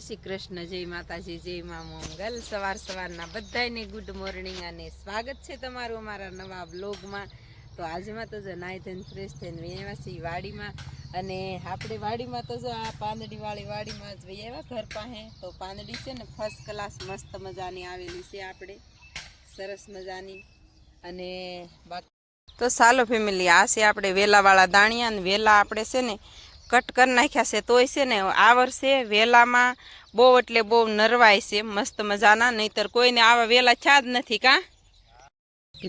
શ્રી કૃષ્ણ, જય માતાજી, જય મા મંગલ। સવારના બધાને ગુડ મોર્નિંગ અને સ્વાગત છે તમારું અમારા નવા બ્લોગમાં। તો આજમાં તો જો નાઈ ધોઈને ફ્રેશ થઈને આવ્યા છીએ વાડીમાં, અને આપણે વાડીમાં તો જો આ પાંદડીવાળી વાડીમાં જ આવ્યા ઘર પાસે। તો પાંદડી છે ને ફર્સ્ટ ક્લાસ મસ્ત મજાની આવેલી છે આપણે, સરસ મજાની। અને બાકી તો ચાલો ફેમિલી, આ છે આપણે વેલાવાળા દાણિયા, અને વેલા આપણે છે ને કટ કરી નાખ્યા છે। તોય છે ને આ વર્ષે વેલામાં બહુ એટલે બહુ નરવાય છે મસ્ત મજાના, નહીતર કોઈને આવા વેલા થયા જ નથી કાં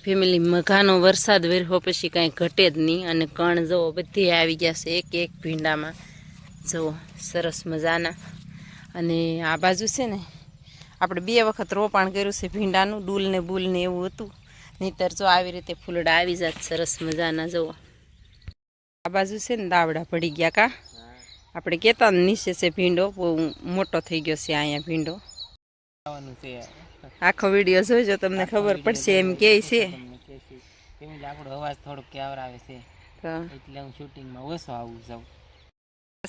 ફેમિલી। મઘાનો વરસાદ વેરહો પછી કાંઈ ઘટે જ નહીં, અને કણ જુઓ બધી આવી ગયા છે એક એક ભીંડામાં, જુઓ સરસ મજાના। અને આ બાજુ છે ને આપણે 2 વખત રોપાણ કર્યું છે ભીંડાનું, ડૂલ ને બૂલ ને એવું હતું, નહીતર જો આવી રીતે ફૂલડા આવી જાત સરસ મજાના। જુઓ આ બાજુ છે ને દાવડા પડી ગયા કાં, આપણે કહેતા નીચે છે ભીંડો, બહુ મોટો થઈ ગયો છે અહીંયા ભીંડો। આખો વિડીયો જોઈજો તમને ખબર પડશે એમ કે છે। આપણો અવાજ થોડોક કેવર આવે છે એટલે હું શૂટિંગમાં ઓછો આવું જાઉં।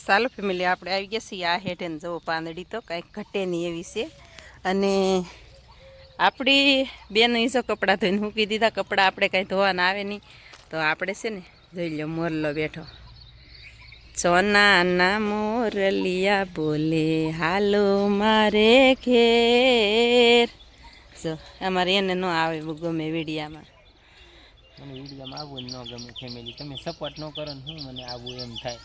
ચાલો ફેમિલી, આપણે આવી ગયા છીએ આ હેઠે ને જુઓ પાંદડી તો કાંઈક ઘટે નહીં એવી છે। અને આપણી બેનો જો કપડાં ધોઈને મૂકી દીધા, કપડાં આપણે કાંઈ ધોવાના આવે નહીં, તો આપણે છે ને જોઈ લો મોરલો બેઠો, સોનાના મોરલિયા બોલે હાલો મારે ઘેર। જો અમારે એને ન આવે બહુ ગમે વિડીયામાં, મને વિડીયામાં આવવું ન ગમે ફેમિલી, તમે સપોર્ટ ન કરો ને હું મને આવવું એમ થાય।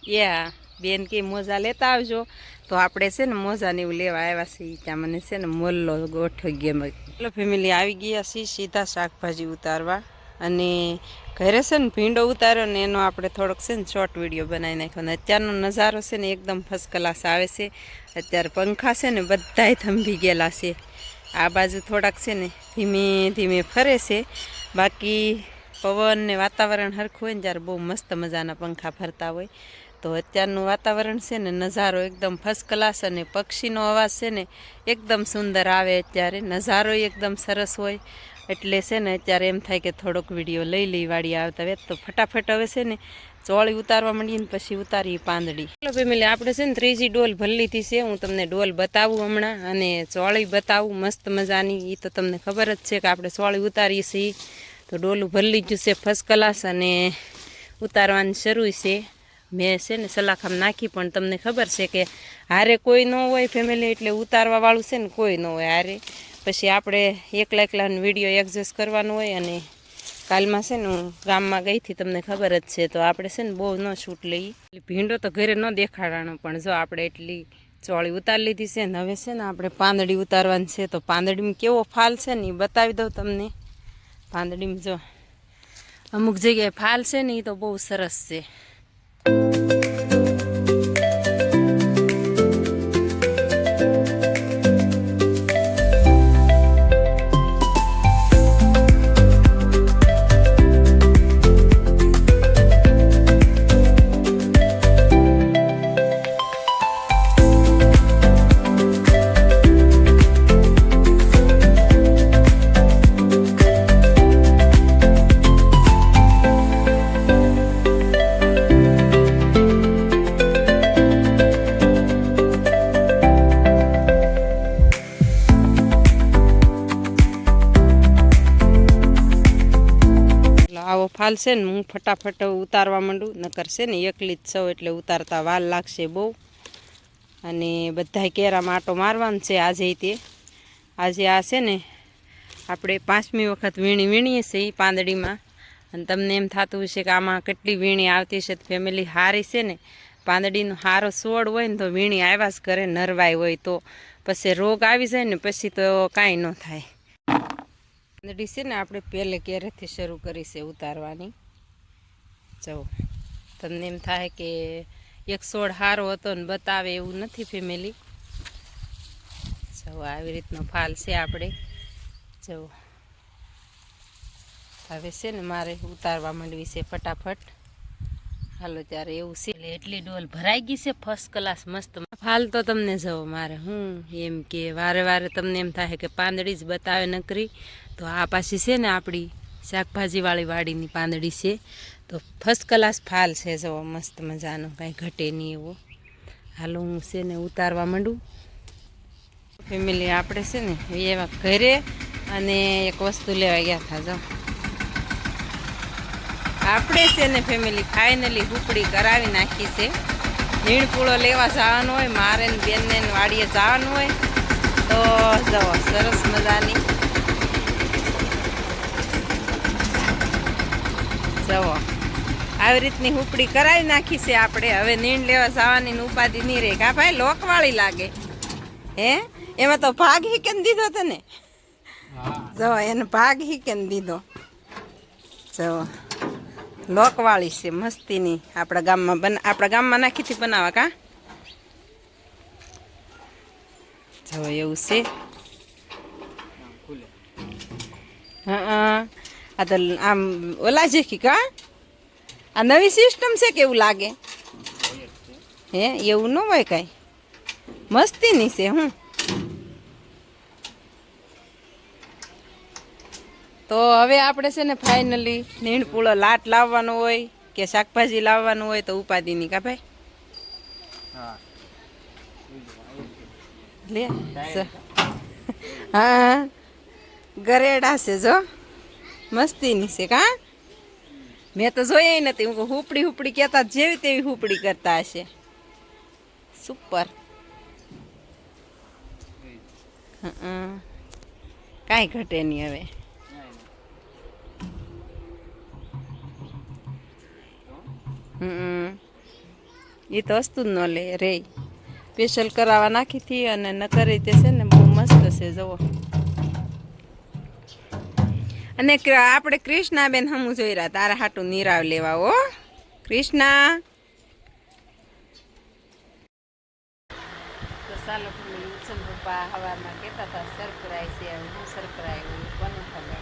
યા બેન કે મોજા લેતા આવજો, તો આપણે છે ને મોજાને એવું લેવા આવ્યા છીએ, ત્યાં મને છે ને મોરલો ગોઠવી ગયો। ચાલો ફેમિલી, આવી ગયા છીએ સીધા શાકભાજી ઉતારવા, અને ઘરે છે ને ભીંડો ઉતાર્યો ને એનો આપણે થોડોક છે ને શોર્ટ વિડીયો બનાવી નાખ્યો। અને અત્યારનો નજારો છે ને એકદમ ફર્સ્ટ ક્લાસ આવે છે। અત્યારે પંખા છે ને બધાય થંભી ગયેલા છે, આ બાજુ થોડાક છે ને ધીમે ધીમે ફરે છે, બાકી પવન ને વાતાવરણ સરખું હોય ને જ્યારે બહુ મસ્ત મજાના પંખા ફરતા હોય। તો અત્યારનું વાતાવરણ છે ને નજારો એકદમ ફર્સ્ટ ક્લાસ, અને પક્ષીનો અવાજ છે ને એકદમ સુંદર આવે, અત્યારે નજારો એકદમ સરસ હોય, એટલે છે ને અત્યારે એમ થાય કે થોડોક વિડીયો લઈ વાળી આવતા વેત। તો ફટાફટ હવે છે ને ચોળી ઉતારવા માંડીએ ને પછી ઉતારીએ પાંદડી। ચાલો ફેમિલી, આપણે છે ને 3જી ડોલ ભરી લીધી છે, હું તમને ડોલ બતાવું હમણાં, અને ચોળી બતાવું મસ્ત મજાની, એ તો તમને ખબર જ છે કે આપણે ચોળી ઉતારીએ છીએ। તો ડોલું ભરી લીધું છે ફર્સ્ટ ક્લાસ, અને ઉતારવાની શરૂ છે। મેં છે ને સલાખામાં નાખી, પણ તમને ખબર છે કે હારે કોઈ ન હોય ફેમિલી, એટલે ઉતારવા વાળું છે ને કોઈ ન હોય હારે, પછી આપણે એકલાનો વિડીયો એડજસ્ટ કરવાનો હોય। અને કાલમાં છે ને હું ગામમાં ગઈ હતી, તમને ખબર જ છે, તો આપણે છે ને બહુ ન છૂટ લઈ, ભીંડો તો ઘરે ન દેખાડવાનો, પણ જો આપણે એટલી ચોળી ઉતારી લીધી છે ને હવે છે ને આપણે પાંદડી ઉતારવાની છે। તો પાંદડીમાં કેવો ફાલ છે ને એ બતાવી દઉં તમને। પાંદડીમાં જો અમુક જગ્યાએ ફાલ છે ને એ તો બહુ સરસ છે। આવો ફાલ છે ને હું ફટાફટ ઉતારવા માંડું, નકર છે ને એકલી જ સૌ એટલે ઉતારતા વાર લાગશે બહુ। અને બધાય કેરામાં આટો મારવાનું છે આજે, આજે આ છે ને આપણે 5મી વખત વીણીએ છીએ એ પાંદડીમાં, અને તમને એમ થતું હશે કે આમાં કેટલી વીણી આવતી છે। ફેમિલી હારી છે ને પાંદડીનો સારો છોડ હોય ને તો વીણી આવ્યા જ કરે, નરવાઈ હોય તો, પછી રોગ આવી જાય ને પછી તો કાંઈ ન થાય। પાંદડી છે ને આપણે પહેલે ક્યારેથી શરૂ કરી છે ઉતારવાની। જો તમને એમ થાય કે એક છોડ સારો હતો ને બતાવે એવું નથી ફેમિલી। જો આવી રીતનો ફાલ છે આપણે, જો હવે છે ને મારે ઉતારવા માંડવી છે ફટાફટ। હાલો ત્યારે એવું છે, એટલી ડોલ ભરાઈ ગઈ છે ફર્સ્ટ ક્લાસ મસ્ત ફાલ। તો તમને જો મારે હું એમ કે વારે તમને એમ થાય કે પાંદડી જ બતાવે નકરી, તો આ પાછી છે ને આપણી શાકભાજીવાળી વાડીની પાંદડી છે, તો ફર્સ્ટ ક્લાસ ફાલ છે, જો મસ્ત મજાનો, કાંઈ ઘટે નહીં એવો। હાલો હું છે ને ઉતારવા માંડું. ફેમિલી આપણે છે ને એવા ઘરે અને એક વસ્તુ લેવા ગયા હતા. જો આપણે છે ને ફેમિલી ફાઇનલી હુપડી કરાવી નાખી છે. નીણપૂળો લેવા જવાનું હોય, મારે ને બેનને વાડીએ જવાનું હોય તો જવો સરસ મજાની જવો આવી રીતની હુપડી કરાવી નાખી છે આપણે. હવે નીણ લેવા જવાની ઉપાધિ નહીં રહે. કા ભાઈ લોકવાળી લાગે હે? એમાં તો ભાગ હીકેન દીધો તને. જો એને ભાગ હીકેન દીધો. જો લોકવાળી છે મસ્તીની. આપણા ગામમાં નાખીથી બનાવવા કા. જો એવું છે. હા આ તો આમ ઓલા જેખી કા. આ નવી સિસ્ટમ છે કેવું લાગે હે? એવું ન હોય કાંઈ, મસ્તીની છે. હું તો હવે આપણે છે ને ફાઇનલી નીણપૂળો લાટ લાવવાનો હોય કે શાકભાજી લાવવાનું હોય તો ઉપાધિની કા ભાઈ લે. હા ગરેડા છે જો મસ્તીની છે કા. મેં તો જોઈ નથી. હું હુપડી કહેતા જેવી તેવી હુપડી કરતા હશે. સુપર. કાંઈ ઘટે નહીં હવે. એ તો વસ્તુ જ ન લે રે. સ્પેશિયલ કરાવવા નાખી હતી અને ન કરી તે છે ને બહુ મસ્ત છે જુઓ. અને આપણે કૃષ્ણાબેન હમું જોઈ રહ્યા તારા હાટું નીરાવ લેવા. હો કૃષ્ણા. તો ચાલો ઉત્સવ પપ્પા હવારમાં કહેતા હતા સરપ્રાઈઝ છે. હવે હું સરપ્રાઈઝ કોને ખબર.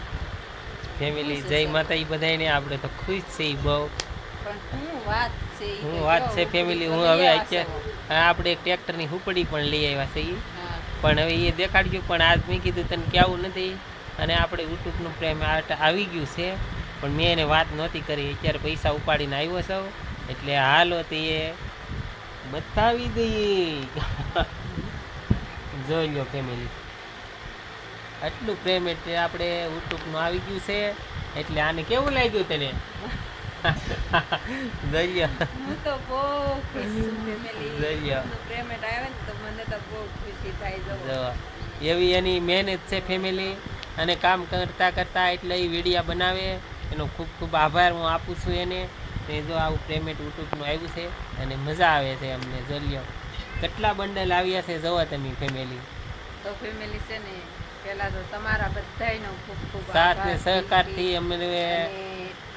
ફેમિલી જય માતા ઈ બધાને. આપણે તો ખુશ છે બહુ. પણ શું વાત છે? હું વાત છે ફેમિલી. હું હવે અત્યારે આપણે એક ટ્રેક્ટરની હુપડી પણ લઈ આવ્યા છે ઈ. પણ હવે એ દેખાડ્યું પણ આજ મેં કીધું તને કેવું નથી. અને આપણે યુટ્યુબનું પ્રેમ આવી ગયું છે પણ મેં એને વાત નહોતી કરી. અત્યારે પૈસા ઉપાડીને આવ્યો છો એટલે હાલો તે બતાવી દઈએ. જોઈ લો ફેમિલી આટલું પ્રેમ એટલે આપણે યુટ્યુબનું આવી ગયું છે. એટલે આને કેવું લાગ્યું તને? જોઈ હું તો બહુ ખુશ છું ફેમિલી. પેમેન્ટ આવે ને તો મને તો બહુ ખુશી થાય. એવી એની મહેનત છે ફેમિલી. અને કામ કરતાં કરતાં એટલે એ વિડીયા બનાવે એનો ખૂબ ખૂબ આભાર હું આપું છું એને. જો આવું પેમેન્ટ યુટ્યુબનું આવ્યું છે અને મજા આવે છે અમને. જોઈ કેટલા બંડલ આવ્યા છે જોવા તમે ફેમિલી. તો ફેમિલી છે ને પહેલાં તો તમારા બધાયનો ખૂબ ખૂબ સાથ ને સહકારથી અમને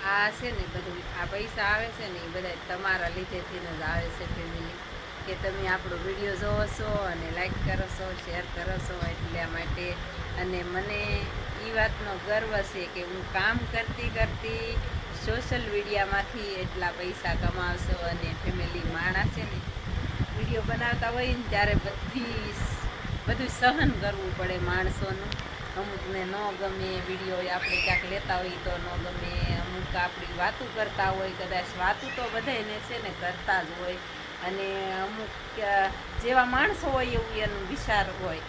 આ છે ને બધું આ પૈસા આવે છે ને એ બધા તમારા લીધેથી જ આવે છે ફેમિલી. કે તમે આપણો વિડીયો જોવો છો અને લાઈક કરો છો, શેર કરો છો એટલા માટે. અને મને એ વાતનો ગર્વ છે કે હું કામ કરતી સોશિયલ મીડિયામાંથી એટલા પૈસા કમાવશો. અને ફેમિલી માણસ છે ને વિડીયો બનાવતા હોય ને ત્યારે બધું સહન કરવું પડે માણસોનું. અમુકને ન ગમે વિડીયો આપણે ક્યાંક લેતા હોય તો ન ગમે. અમુક આપણી વાતું કરતા હોય, કદાચ વાતું તો બધાને છે ને કરતા જ હોય. અને અમુક જેવા માણસો હોય એવું એનું વિચાર હોય.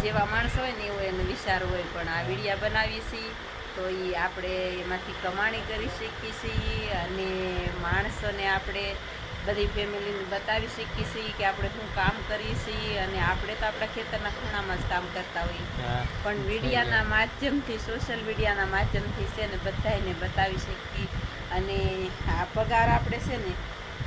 જેવા માણસો હોય ને એવો એનો વિચાર હોય. પણ આ વિડીયા બનાવીએ છીએ તો એ આપણે એમાંથી કમાણી કરી શકીએ છીએ. અને માણસોને આપણે બધી ફેમિલીને બતાવી શકીએ છીએ કે આપણે શું કામ કરીએ છીએ. અને આપણે તો આપણા ખેતરના ખૂણામાં જ કામ કરતા હોઈએ. પણ મીડિયાના માધ્યમથી, સોશિયલ મીડિયાના માધ્યમથી છે ને બધાને બતાવી શકીએ. અને આ પગાર આપણે છે ને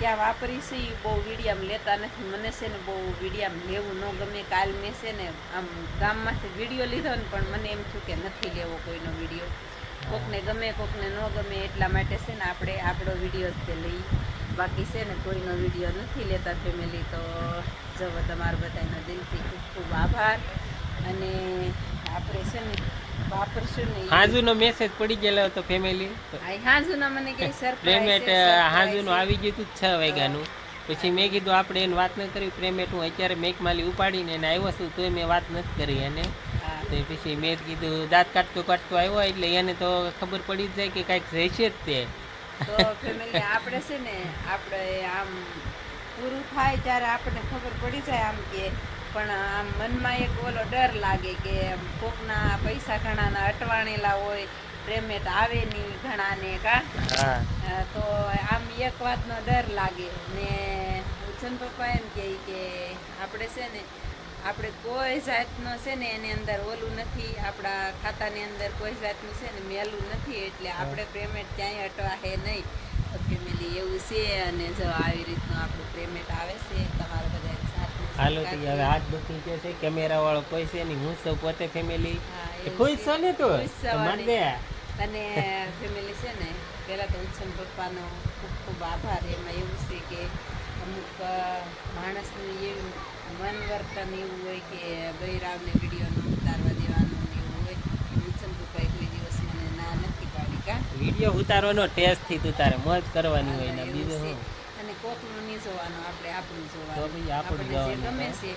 ત્યાં વાપરી છીએ બહુ વિડીયામાં લેતા નથી. મને છે ને બહુ વિડીયામાં લેવું ન ગમે. કાલ મેં છે ને આમ ગામમાંથી વિડીયો લીધો ને પણ મને એમ થયું કે નથી લેવો કોઈનો વિડીયો. કોકને ગમે કોકને ન ગમે એટલા માટે છે ને આપણે આપણો વિડીયો જ તે લઈ. બાકી છે ને કોઈનો વિડીયો નથી લેતા ફેમિલી. તો જવો તમારા બધાનો દિલથી ખૂબ ખૂબ આભાર. અને આપણે છે ને વાપરશું ને હાજુનો મેસેજ પડી ગયેલો હતો ફેમિલી. હાજુના મને કઈ પેમેન્ટ હાજુનું આવી ગયું હતું 6 વાગ્યાનું. પછી મેં કીધું આપણે એને વાત ન કરી. પેમેન્ટ હું અત્યારે મેકમાલી ઉપાડીને એને આવ્યો છું તોય મેં વાત નથી કરી એને. તો પછી મેં કીધું દાંત કાઢતો આવ્યો એટલે એને તો ખબર પડી જ જાય કે કાંઈક રહેશે જ તે. તો ફેમિલી આપણે છે ને આપણે આમ પૂરું થાય ત્યારે આપણને ખબર પડી જાય આમ કે પણ આમ મનમાં એક ઓલો ડર લાગે કે કોકના પૈસા ઘણાના અટવાણેલા હોય પેમેન્ટ આવે નહીં ઘણાને કા તો આમ એક વાતનો ડર લાગે ને ઉછન પપ્પા એમ કહે કે આપણે છે ને આપણે કોઈ જાતનો છે ને એની અંદર ઓલું નથી આપણા ખાતાની અંદર કોઈ જાતનું છે ને મેલું નથી એટલે આપણે પેમેન્ટ ક્યાંય અટવાશે નહીં તો ફેમિલી એવું છે અને જો આવી રીતનું આપણું પેમેન્ટ આવે છે તમારા બધા હાલો તો હવે હાથ દુખી ગયો છે કેમેરા વાળો કોઈ છે નહીં હું સૌ પોતે ફેમિલી ખુશ છો ને તો મને અને ફેમિલી છે ને પહેલાં તો ઉત્સન પપ્પાનો ખૂબ ખૂબ આભાર એમાં એવું છે કે અમુક માણસનું એવું મન વર્તન એવું હોય કે બૈરાવને વિડીયો ન ઉતારવા દેવાનું ને એવું હોય ઉત્સન પપ્પાએ કોઈ દિવસ મને ના નથી પાડી કા વિડીયો ઉતારવાનો ટેસ્ટથી તું તારે મોજ કરવાની હોય ને બીજું શું અને કોકનું નહીં જોવાનું આપણે આપણું તો જોવાનું ભાઈ આપણું આપણને જે જવાનું ગમે છે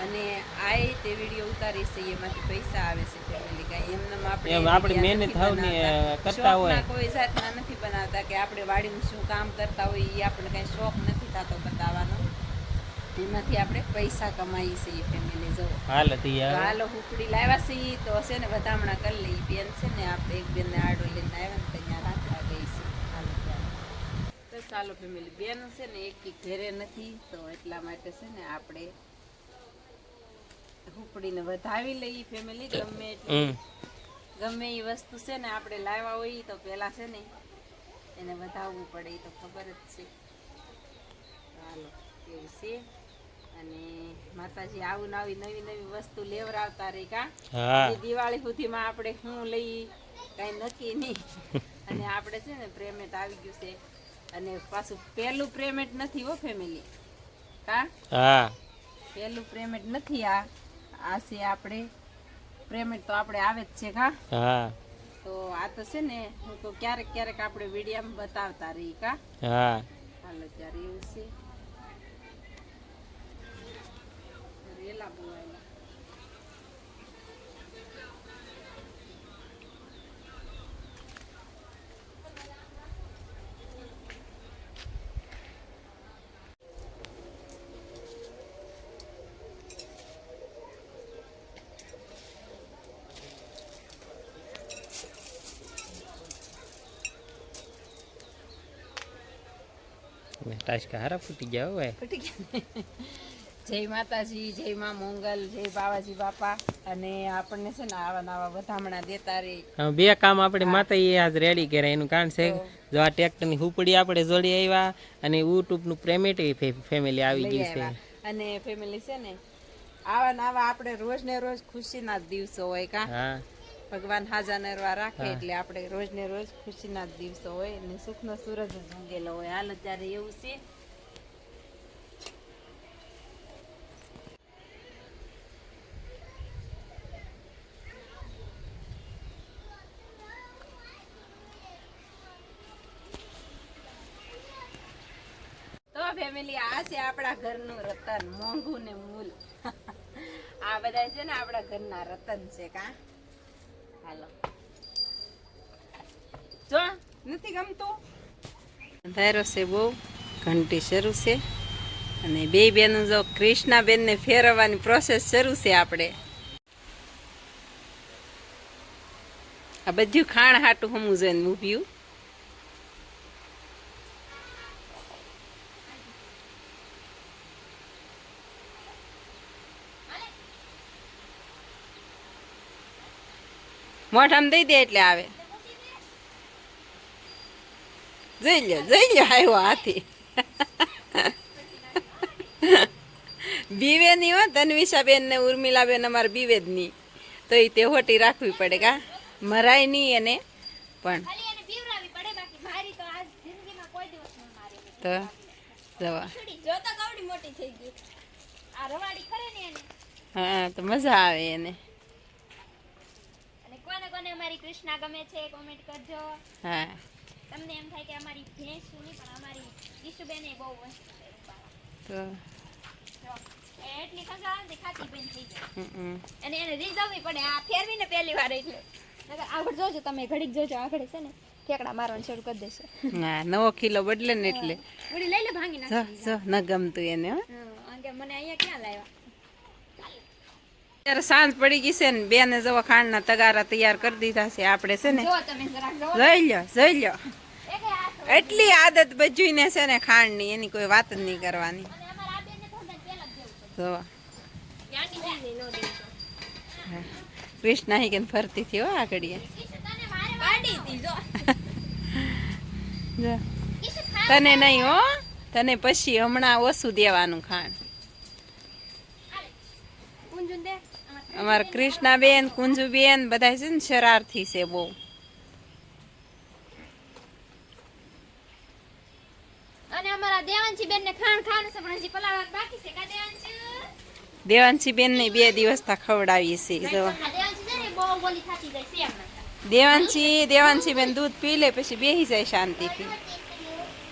અને આ તે વિડીયો ઉતારી છે એમાંથી પૈસા આવે છે ફેમિલી કાંઈ એમનેમ એમ આપણે વિડીયો મહેનત નથી થાવને બનાવતા. કરતા હોય. શોખના કોઈ જાતના નથી બનાવતા કે આપણે વાડીમાં શું કામ કરતા હોય એ આપણે કાંઈ શોખ નથી થતો બતાવવાનો એમાંથી આપણે પૈસા કમાઈએ છીએ ફેમિલી જો હાલ હતી તો હાલો હુકડી લાવ્યા છીએ તો છે ને વધામણા કરી લઈ બેન છે ને આપણે એક બેનને આડો લઈને આવ્યા ને ત્યાં રાખવા ગઈ છે હાલો ત્યારે તો ચાલો ફેમિલી બેન છે ને એક ઘરે નથી તો એટલા માટે છે ને આપણે હુકડીને વધાવી લઈએ ફેમિલી ગમે એટલી ગમે એ વસ્તુ છે ને આપણે લાવ્યા હોય તો પહેલા છે ને એને વધાવવું પડે એ તો ખબર જ છે ચાલો એવું છે અને માતાજી આવું આવી નવી નવી વસ્તુ લેવરાવતા રહી કા દિવાળી સુધીમાં આપણે શું લઈ કઈ નક્કી નહીં અને આપણે છે ને પેમેન્ટ આવી ગયું છે અને પાછું પહેલું પેમેન્ટ નથી હો ફેમિલી કા પહેલું પેમેન્ટ નથી આ છે આપણે પેમેન્ટ તો આપણે આવે જ છે કા તો આ તો છે ને હું તો ક્યારેક ક્યારેક આપણે વિડીયોમાં બતાવતા રહી કા હાલો ત્યારે એવું છે રેલા બોવાયેલા ટાસકા હારા ફૂટી ગયા હોય જય માતાજી જય માં મોંગલ જય બાવાજી બાપા અને આપણને છે ને આવા નવા વધામણા દેતા રે બે કામ આપણે માતાએ આજ રેડી કર્યા એનું કારણ છે જો આ ટ્રેક્ટરની હુપડી આપણે જોડી આવ્યા અને યુટ્યુબનું પેમેન્ટ ફેમિલી આવી ગયું છે અને ફેમિલી છે ને આવા નવા આપણે રોજ ને રોજ ખુશીના જ દિવસો હોય કા ભગવાન હાજા નરવા રાખે એટલે આપણે રોજ ને રોજ ખુશીના જ દિવસો હોય અને સુખનો સૂરજ જ ઉગેલો હોય હાલ અત્યારે એવું છે તો ફેમિલી આ છે આપણા ઘરનું રતન મોંઘું ને મૂલ આ બધા છે ને આપણા ઘરના રતન છે કા હાલો જો નથી ગમતું અંધારો છે બહુ ઘંટી શરૂ છે અને બે બેનો જો કૃષ્ણા બેન ને ફેરવવાની પ્રોસેસ શરૂ છે આપણે આ બધું ખાણ હાટું હમું જોઈને મૂવ્યું મોઢામાં દઈ દે એટલે આવે જોઈ લ્યો આવ્યો હાથી બીવેની હો તન્વિષાબેન ને ઉર્મિલાબેન અમારે બીવેદની તો એ તે હોટી રાખવી પડે કા મરાય નહીં એને પણ તો જવા હા તો મજા આવે એને અમારી કૃષ્ણા ગમે છે કોમેન્ટ કરજો હા તમને એમ થાય કે અમારી ભેંસ નહીં પણ અમારી ઈશુબેન એ બહુ મસ્ત છે તો એટલી ખંગા આવે ખાતી બેન થઈ જાય અને એને રીઝવવી પડે આ ફેરવીને પહેલી વાર એટલે આગળ જોજો તમે ઘડીક જોજો આગળ છે ને ઠેકડા મારવાનું શરૂ કરી દેશે હા નવો ખીલો બદલે ને એટલે ઉડી લઈ લે ભાંગી જો નાખી જો ન ગમતું એને હો અને કે મને અહીંયા ક્યાં લાવ્યા ત્યારે સાંજ પડી ગઈ છે ને બેને જવા ખાંડના તગારા તૈયાર કરી દીધા છે આપણે છે ને જો તમે જરાક જો જોઈ લ્યો એક હાથ એટલી આદત બજવીને છે ને ખાંડની એની કોઈ વાત જ નહીં કરવાની અને અમારા આ બેનને થોડા પેલા જ જેવું જો યાની દીને નો દે કૃષ્ણ હી કે ફરતી થી હો આગળીએ કિશુ તને મારે પાડી દી જો જો કિશુ ખા તને નહીં હો તને પછી હમણાં ઓછું દેવાનું ખાંડ ઊંજું દે અમારા કૃષ્ણાબેન કુંજુબેન બધા છે ને શરારથી છે બહુ અને અમારા દેવાંશી બેનને ખાણ ખાવાનું છે પણ હજી પલાળવાનું બાકી છે કા દેવાંશી દેવાંશી બેન ને 2 દિવસ તા ખવડાવીએ છે જો આ દેવાંશી છે ને બહુ બોલી થાતી જાય છે એમ દેવાંશી બેન દૂધ પી લે પછી બેહી જાય શાંતિથી